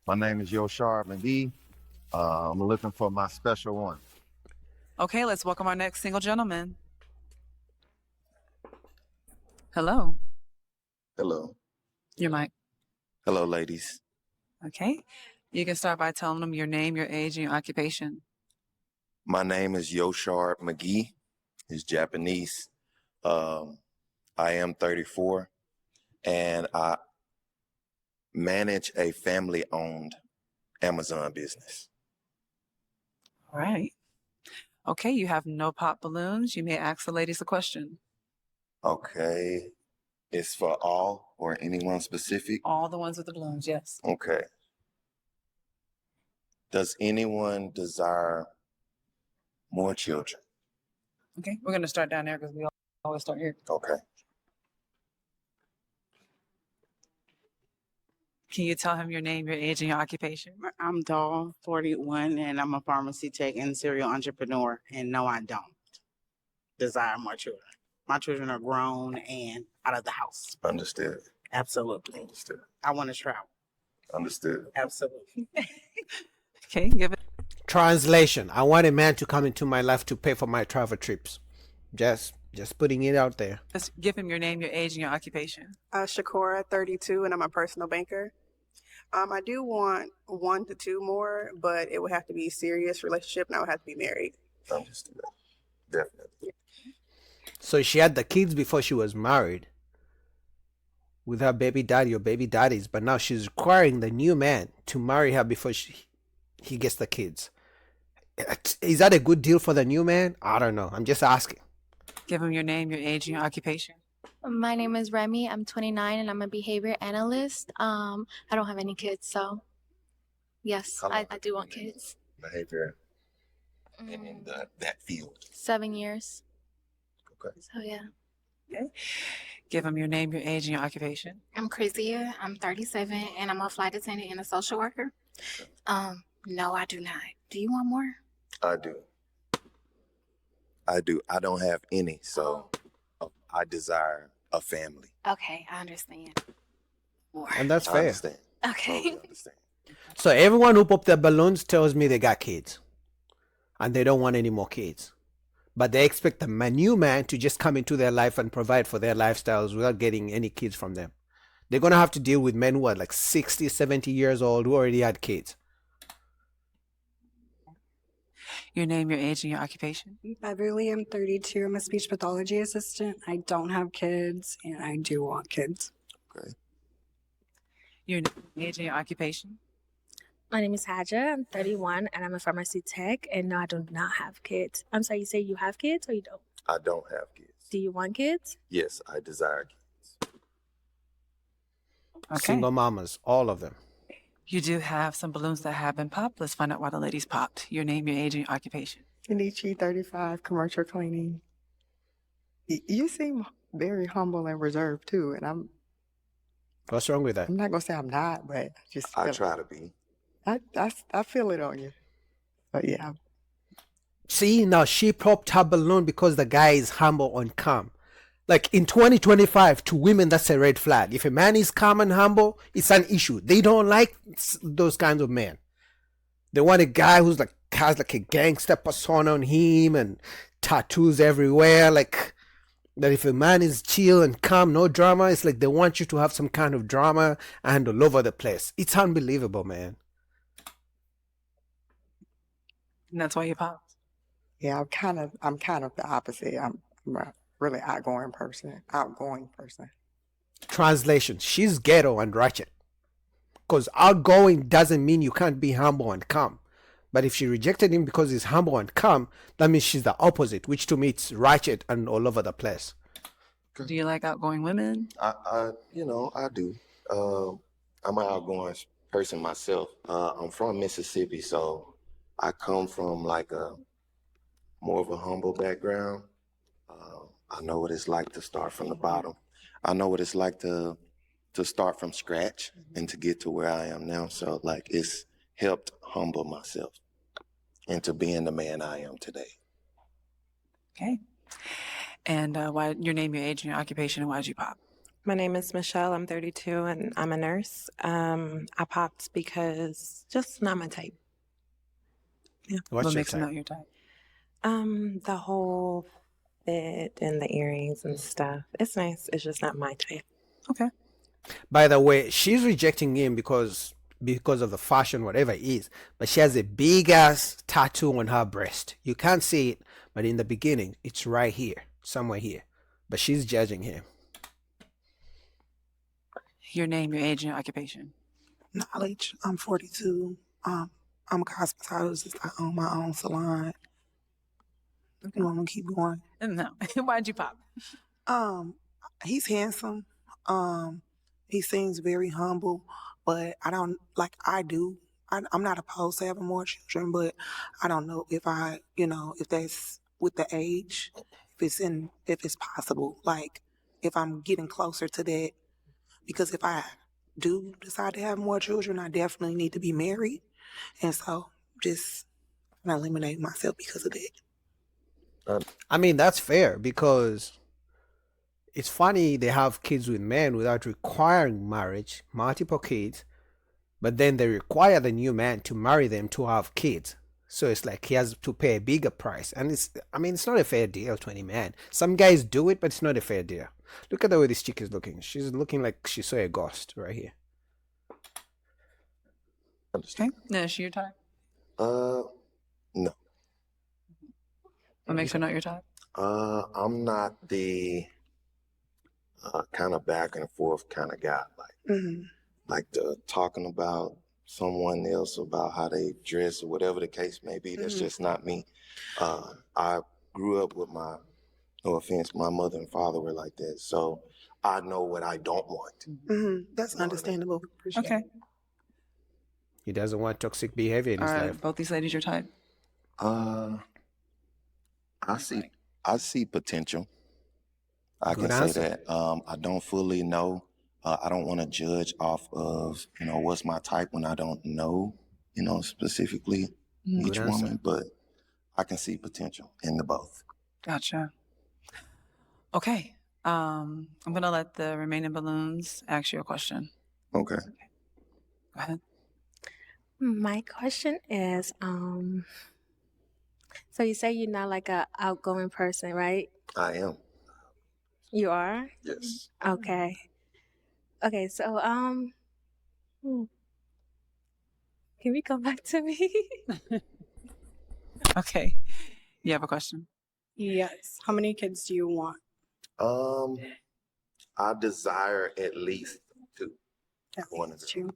My name is Yoshar McGee. I'm looking for my special one. Okay, let's welcome our next single gentleman. Hello, Hello. your mic. Hello, ladies. Okay. You can start by telling them your name, your age, and your occupation. My name is Yoshar McGee. It's Japanese. Um, I am 34 and I manage a family owned Amazon business. All right. Okay, you have no pop balloons. You may ask the ladies a question. Okay. It's for all or anyone specific? All the ones with the balloons, yes. Okay. Does anyone desire more children? Okay, we're going to start down there because we always start here. Okay. Can you tell him your name, your age, and your occupation? I'm Doll, 41, and I'm a pharmacy tech and serial entrepreneur. And no, I don't desire more children. My children are grown and out of the house. Understood. Absolutely. Understood. I want to travel. Understood. Absolutely. Okay, give it. Translation: I want a man to come into my life to pay for my travel trips. Just putting it out there. Just give him your name, your age, and your occupation. Shakora, 32, and I'm a personal banker. I do want 1 to 2 more, but it would have to be a serious relationship, and I would have to be married. Understood. Definitely. So she had the kids before she was married with her baby daddy or baby daddies, but now she's requiring the new man to marry her before he gets the kids. Is that a good deal for the new man? I don't know. I'm just asking. Give him your name, your age, and your occupation. My name is Remy. I'm 29 and I'm a behavior analyst. I don't have any kids, so yes, How long I have do you want been in kids. Behavior and in that field. 7 years. Okay. So yeah. Okay. Give him your name, your age, and your occupation. I'm Chrisia. I'm 37 and I'm a flight attendant and a social worker. No, I do not. Do you want more? I do. I don't have any, so I desire a family. Okay, I understand. More. And that's I fair. understand. Okay. Totally understand. So everyone who popped their balloons tells me they got kids. And they don't want any more kids. But they expect a new man to just come into their life and provide for their lifestyles without getting any kids from them. They're going to have to deal with men who are like 60, 70 years old who already had kids. Your name, your age, and your occupation. Beverly, I'm 32. I'm a speech pathology assistant. I don't have kids, and I do want kids. Okay. Your name, age, and your occupation. My name is Haja. I'm 31 and I'm a pharmacy tech. And no, I do not have kids. I'm sorry, you say you have kids or you don't? I don't have kids. Do you want kids? Yes, I desire kids. Okay. Single mamas, all of them. You do have some balloons that have been popped. Let's find out why the ladies popped. Your name, your age, and your occupation. Kenichi, 35, commercial cleaning. You seem very humble and reserved too, and What's wrong with that? I'm not gonna say I'm not, but I try to be. I feel it on you. But yeah. See, now she popped her balloon because the guy is humble and calm. Like in 2025, to women, that's a red flag. If a man is calm and humble, it's an issue. They don't like those kinds of men. They want a guy who's like has like a gangster persona on him and tattoos everywhere. Like that if a man is chill and calm, no drama, it's like they want you to have some kind of drama and all over the place. It's unbelievable, man. And that's why you popped. Yeah, I'm kind of the opposite. I'm a really outgoing person. Translation: she's ghetto and ratchet. Because outgoing doesn't mean you can't be humble and calm. But if she rejected him because he's humble and calm, that means she's the opposite, which to me it's ratchet and all over the place. Do you like outgoing women? I do. I'm an outgoing person myself. I'm from Mississippi, so I come from like more of a humble background. I know what it's like to start from the bottom. I know what it's like to start from scratch and to get to where I am now. So like it's helped humble myself into being the man I am today. Okay. And why your name, your age, and your occupation, and why did you pop? My name is Michelle. I'm 32 and I'm a nurse. I popped because just not my type. Yeah. What makes it not your type? The whole fit and the earrings and stuff. It's nice. It's just not my type. Okay. By the way, she's rejecting him because of the fashion, whatever it is. But she has a big ass tattoo on her breast. You can't see it, but in the beginning, it's right here, somewhere here. But she's judging him. Your name, your age, and your occupation. Knowledge. I'm 42. I'm a cosmetologist. I own my own salon. Okay. You want me to keep going? No. Why'd you pop? He's handsome. He seems very humble, but I don't like. I'm not opposed to having more children, but I don't know if if that's with the age, if it's possible. Like if I'm getting closer to that, because if I do decide to have more children, I definitely need to be married, and so just eliminate myself because of that. I mean, that's fair because it's funny they have kids with men without requiring marriage, multiple kids, but then they require the new man to marry them to have kids. So it's like he has to pay a bigger price. And it's not a fair deal to any man. Some guys do it, but it's not a fair deal. Look at the way this chick is looking. She's looking like she saw a ghost right here. Okay. No, is she your type? No. What makes her not your type? I'm not the kind of back and forth kind of guy. Like the talking about someone else about how they dress or whatever the case may be. That's just not me. I grew up with no offense, my mother and father were like that. So I know what I don't want. That's understandable. Appreciate Okay. it. He doesn't want toxic behavior in his Are life. both these ladies your type? I see potential. I Good can answer. say that. I don't fully know. I don't want to judge off of, what's my type when I don't know, specifically Good each answer. woman, but I can see potential in the both. Gotcha. Okay. I'm going to let the remaining balloons ask you a question. Okay. Go ahead. My question is, so you say you're not like a outgoing person, right? I am. You are? Yes. Okay. Okay, so can we come back to me? Okay. You have a question? Yes. How many kids do you want? I desire at least 2. At One of least 2.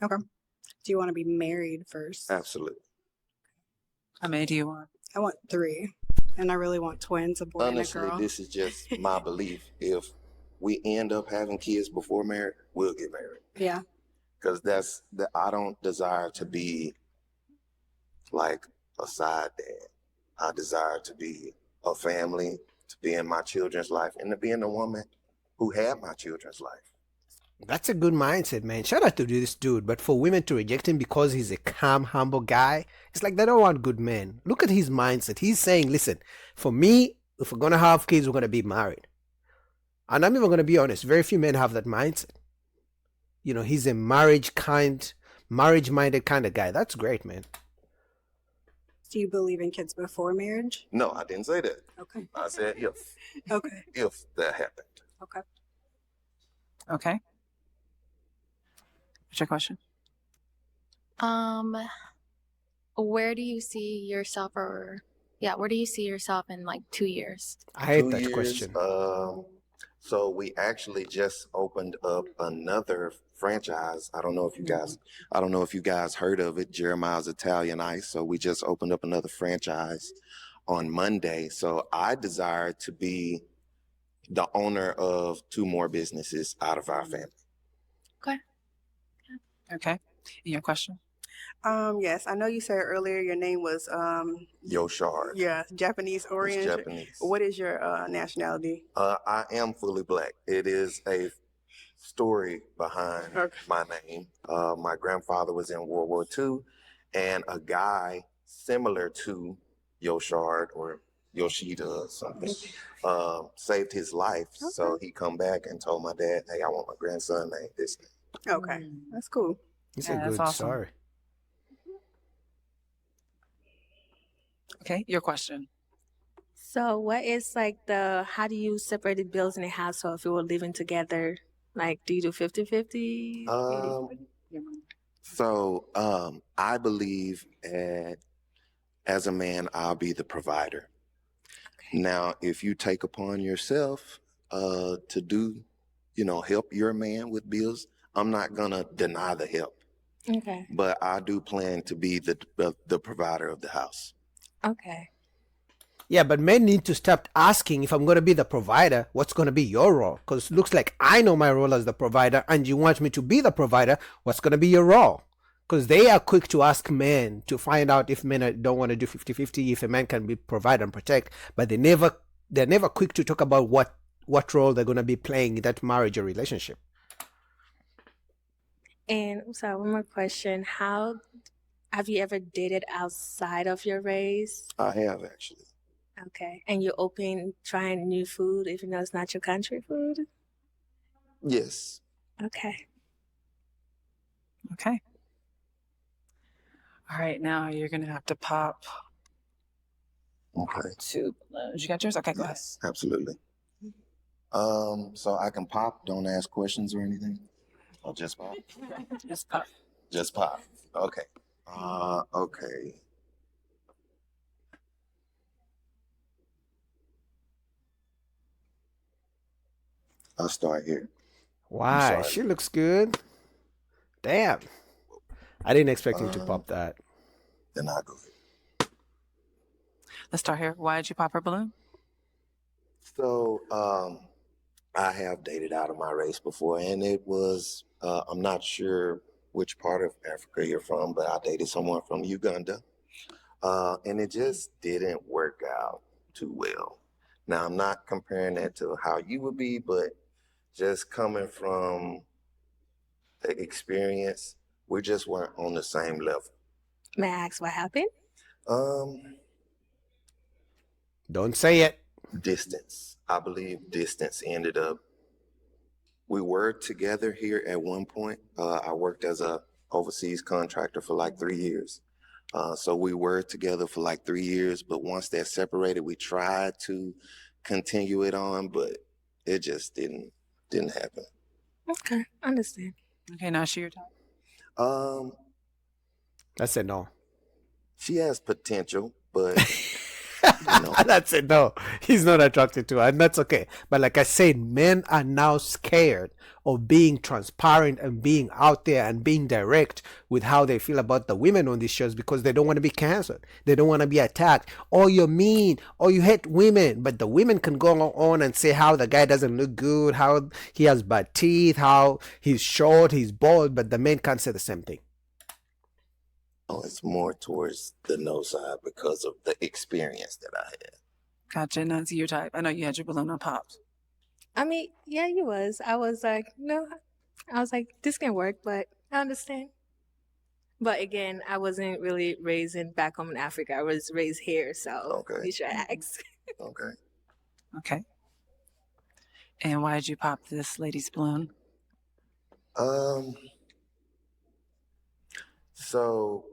Okay. Do you want to be married first? Absolutely. How many do you want? I want 3. And I really want twins, a boy Honestly, and a girl. this is just my belief. If we end up having kids before marriage, we'll get married. Yeah. Because I don't desire to be like a side dad. I desire to be a family, to be in my children's life, and to be in a woman who had my children's life. That's a good mindset, man. Shout out to this dude. But for women to reject him because he's a calm, humble guy, it's like they don't want good men. Look at his mindset. He's saying, listen, for me, if we're going to have kids, we're going to be married. And I'm even going to be honest, very few men have that mindset. He's a marriage-minded kind of guy. That's great, man. Do you believe in kids before marriage? No, I didn't say that. Okay. I said if. Okay. If that happened. Okay. Okay. What's your question? Where do you see yourself where do you see yourself in like 2 years? I hate 2 that years, question. So we actually just opened up another franchise. I don't know if you guys heard of it, Jeremiah's Italian Ice. So we just opened up another franchise on Monday. So I desire to be the owner of 2 more businesses out of our family. Okay. Okay. And your question? Yes. I know you said earlier your name was Yoshard. yeah, Japanese It's oriented. Japanese. What is your nationality? I am fully black. It is a story behind my name. My grandfather was in World War II, and a guy similar to Yoshard or Yoshida or something, saved his life. So he come back and told my dad, hey, I want my grandson named this name. Okay, that's cool. It's Yeah, a that's good awesome. story. Okay, your question. So what is like how do you separate the bills in the household if you were living together? Like, do you do 50-50? So I believe as a man, I'll be the provider. Now, if you take upon yourself to do, help your man with bills, I'm not gonna deny the help. Okay. But I do plan to be the provider of the house. Okay. Yeah, but men need to stop asking, if I'm going to be the provider, what's going to be your role? Because it looks like I know my role as the provider and you want me to be the provider. What's going to be your role? Because they are quick to ask men to find out if men don't want to do 50-50, if a man can be provide and protect, but they're never quick to talk about what role they're going to be playing in that marriage or relationship. And sorry, one more question. How have you ever dated outside of your race? I have, actually. Okay. And you're open trying new food even though it's not your country food? Yes. Okay. Okay. All right, now you're gonna have to pop Okay. 2 balloons. You got yours? Okay, go ahead. Yes, absolutely. So I can pop, don't ask questions or anything? Or just pop? Just pop. Just pop. Okay. Okay. I'll start here. Why? She looks good. Damn. I didn't expect him to pop that. Then I'll go ahead. Let's start here. Why did you pop her balloon? So, I have dated out of my race before, and it was, I'm not sure which part of Africa you're from, but I dated someone from Uganda, and it just didn't work out too well. Now, I'm not comparing that to how you would be, but just coming from the experience, we just weren't on the same level. May I ask what happened? Don't say it. Distance. I believe distance ended up. We were together here at one point. I worked as a overseas contractor for like 3 years. So we were together for like 3 years, but once that separated, we tried to continue it on, but it just didn't happen. Okay, understand. Okay, now she your type. I said no. She has potential, but That's it. No, he's not attracted to her, and that's okay. But like I said, men are now scared of being transparent and being out there and being direct with how they feel about the women on these shows because they don't want to be canceled. They don't want to be attacked. Oh, you're mean. Oh, you hate women. But the women can go on and say how the guy doesn't look good, how he has bad teeth, how he's short, he's bald, but the men can't say the same thing. It's more towards the no side because of the experience that I had. Gotcha. Now it's your type. I know you had your balloon on popped. I mean, yeah, you was. I was like, no. I was like, this can work, but I understand. But again, I wasn't really raised back home in Africa. I was raised here, so you should ask. Okay. Okay. And why did you pop this lady's balloon? So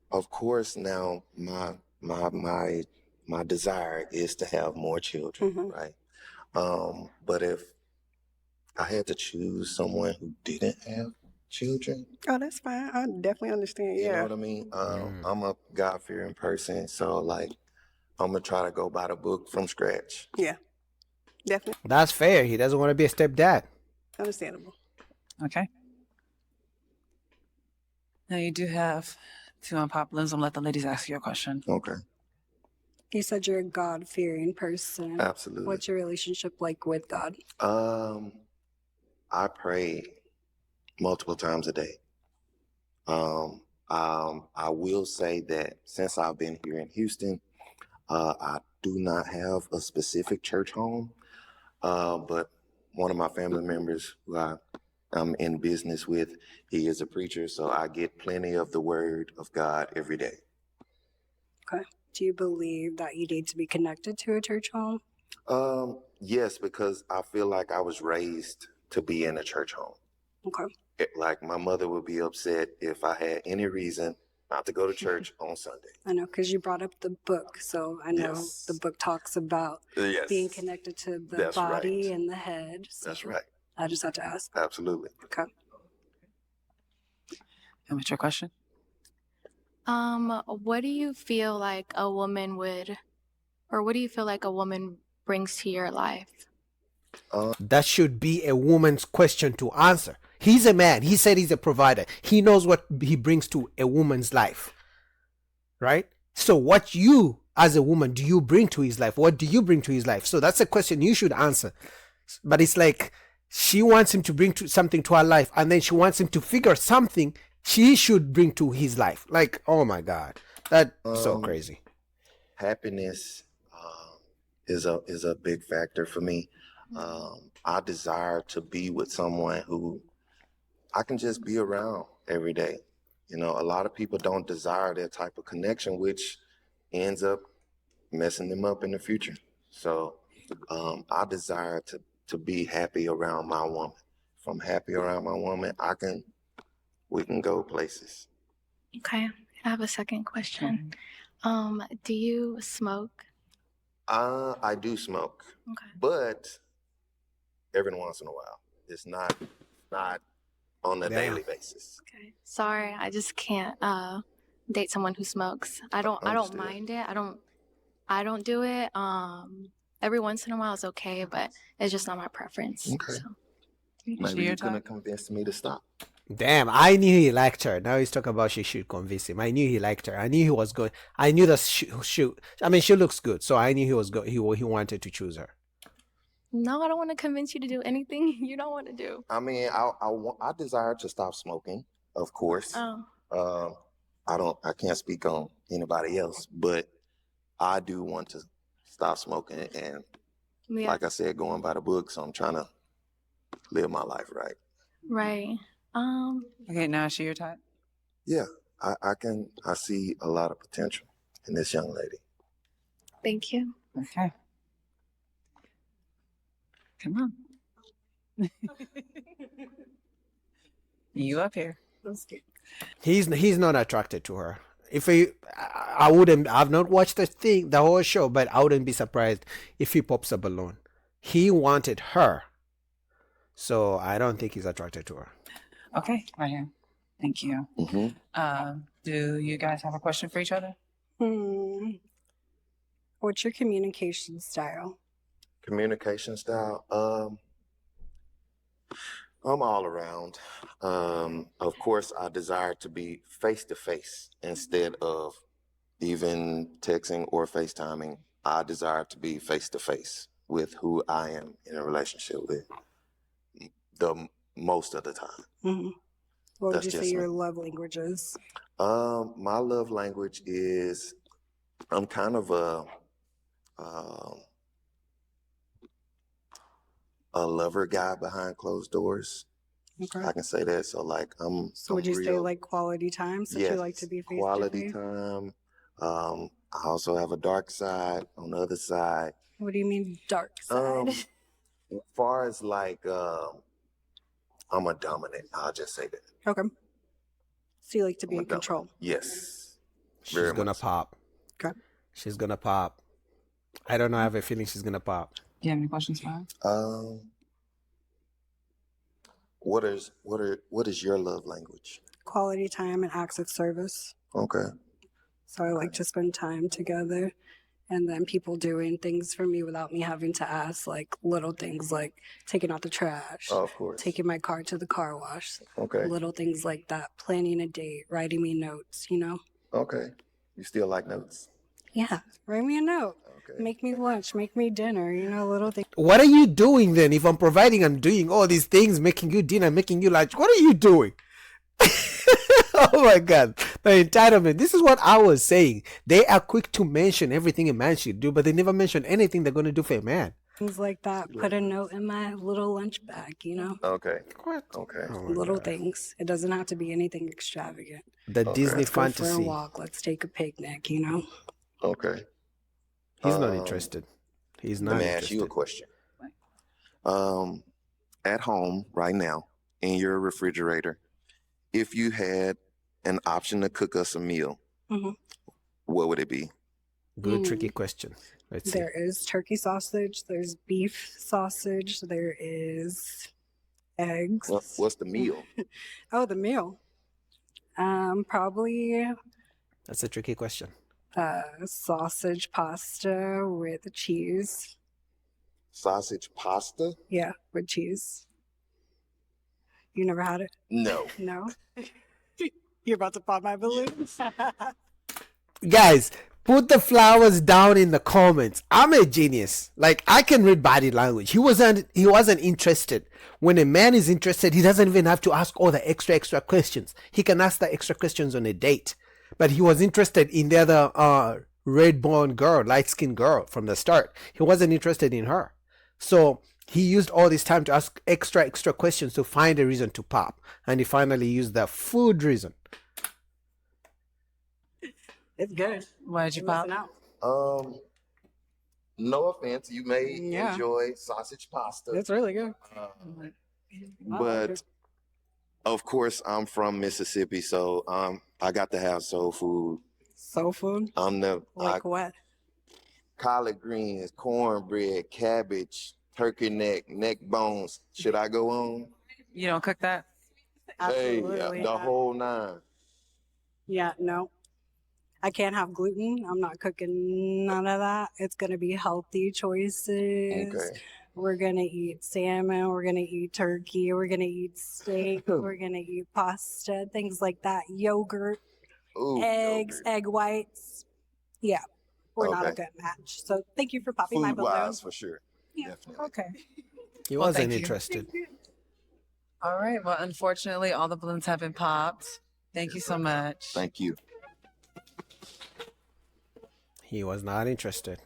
of course now my desire is to have more children, right? But if I had to choose someone who didn't have children, Oh, that's fine. I definitely understand. you know Yeah. what I mean? I'm a God-fearing person, so like I'm gonna try to go by the book from scratch. Yeah. Definitely That's fair. He doesn't want to be a stepdad. understandable. Okay. Now you do have 2 unpopped balloons. I'm gonna let the ladies ask you a question. Okay. You said you're a God-fearing person. Absolutely. What's your relationship like with God? I pray multiple times a day. I will say that since I've been here in Houston, I do not have a specific church home, but one of my family members who I'm in business with, he is a preacher, so I get plenty of the word of God every day. Okay. Do you believe that you need to be connected to a church home? Yes, because I feel like I was raised to be in a church home. Okay. Like my mother would be upset if I had any reason not to go to church on Sunday. I know, because you brought up the book, so I know Yes. the book talks about Yes. being connected to the That's body right. and the head. So That's right. I just have to ask. Absolutely. Okay. And what's your question? What do you feel like a woman would, or what do you feel like a woman brings to your life? That should be a woman's question to answer. He's a man. He said he's a provider. He knows what he brings to a woman's life. Right? So what you as a woman do you bring to his life? What do you bring to his life? So that's a question you should answer. But it's like she wants him to bring something to her life, and then she wants him to figure something she should bring to his life. Like, oh my God, that's so crazy. Happiness is a big factor for me. I desire to be with someone who I can just be around every day. You know, a lot of people don't desire that type of connection, which ends up messing them up in the future. So I desire to be happy around my woman. If I'm happy around my woman, we can go places. Okay, I have a second question. Do you smoke? I do smoke, Okay. but every once in a while. It's not on a daily basis. Okay. Sorry, I just can't date someone who smokes. I don't Understood. mind it. I don't do it. Every once in a while is okay, but it's just not my preference. Okay. So. Maybe you're gonna convince me to stop. Damn, I knew he liked her. Now he's talking about she should convince him. I knew he liked her. I knew he was going. I knew that she looks good, so I knew he was he wanted to choose her. No, I don't want to convince you to do anything you don't want to do. I mean, I desire to stop smoking, of course. Oh. I can't speak on anybody else, but I do want to stop smoking, and Yeah. like I said, going by the book, so I'm trying to live my life right. Right. Okay, now is she your type? Yeah, I see a lot of potential in this young lady. Thank you. Okay. Come on. You up here. He's not attracted to her. If I wouldn't. I've not watched the whole show, but I wouldn't be surprised if he pops a balloon. He wanted her, so I don't think he's attracted to her. Okay, right here. Thank you. Mm-hmm. Do you guys have a question for each other? What's your communication style? Communication style. I'm all around. Of course, I desire to be face to face instead of even texting or FaceTiming. I desire to be face to face with who I am in a relationship with the most of the time. Mm-hmm. What would That's you say just your me. love language is? My love language is I'm kind of a lover guy behind closed doors. Okay. I can say that. So like So would you say like quality time since yes, you like to be face quality to face? time. I also have a dark side on the other side. What do you mean dark side? As far as like I'm a dominant, I'll just say that. Okay. So you like to be I'm a in control? Yes. She's gonna pop. Okay. She's gonna pop. I don't know. I have a feeling she's gonna pop. Do you have any questions for her? What is your love language? Quality time and acts of service. Okay. So I like to spend time together, and then people doing things for me without me having to ask, like little things like taking out the trash, Oh, of course. taking my car to the car wash, Okay. little things like that, planning a date, writing me notes, you know? Okay. You still like notes? Yeah, write me a note. Okay. Make me lunch, make me dinner, you know, little things. What are you doing then? If I'm providing and doing all these things, making you dinner, making you lunch, what are you doing? Oh my God, the entitlement. This is what I was saying. They are quick to mention everything a man should do, but they never mention anything they're going to do for a man. Things like that. Put a note in my little lunch bag, you know? Okay. What? Okay. Oh my Little God. things. It doesn't have to be anything extravagant. The Disney Let's go for a fantasy. walk. Let's take a picnic, you know? Okay. He's not Um, interested. He's Let not me ask you a interested. question. At home right now, in your refrigerator, if you had an option to cook us a meal, Mhm. what would it be? Good, tricky question. Let's see. There is turkey sausage. There's beef sausage. There is eggs. What's the meal? Oh, the meal. Probably That's a tricky question. sausage pasta with cheese. Sausage pasta? Yeah, with cheese. You never had it? No. No. You're about to pop my balloons. Guys, put the flowers down in the comments. I'm a genius. Like, I can read body language. He wasn't interested. When a man is interested, he doesn't even have to ask all the extra questions. He can ask the extra questions on a date. But he was interested in the other red-born girl, light-skinned girl from the start. He wasn't interested in her. So he used all this time to ask extra questions to find a reason to pop. And he finally used the food reason. It's good. Why did you pop? No offense, you may Yeah. enjoy sausage pasta. It's really good. But of course, I'm from Mississippi, so I got to have soul food. Soul food? Like what? Collard greens, cornbread, cabbage, turkey neck bones. Should I go on? You don't cook that? Absolutely. Hey, the whole nine. Yeah, no. I can't have gluten. I'm not cooking none of that. It's going to be healthy choices. Okay. We're going to eat salmon. We're going to eat turkey. We're going to eat steak. We're going to eat pasta, things like that. Yogurt, Ooh, eggs, yogurt. egg whites. Yeah, we're not a Okay. good match. So thank you for popping my balloon. Food-wise, for sure. Yeah. Definitely. Okay. He Well, wasn't thank you. interested. All right. Well, unfortunately, all the balloons have been popped. Thank you so much. Thank you. He was not interested.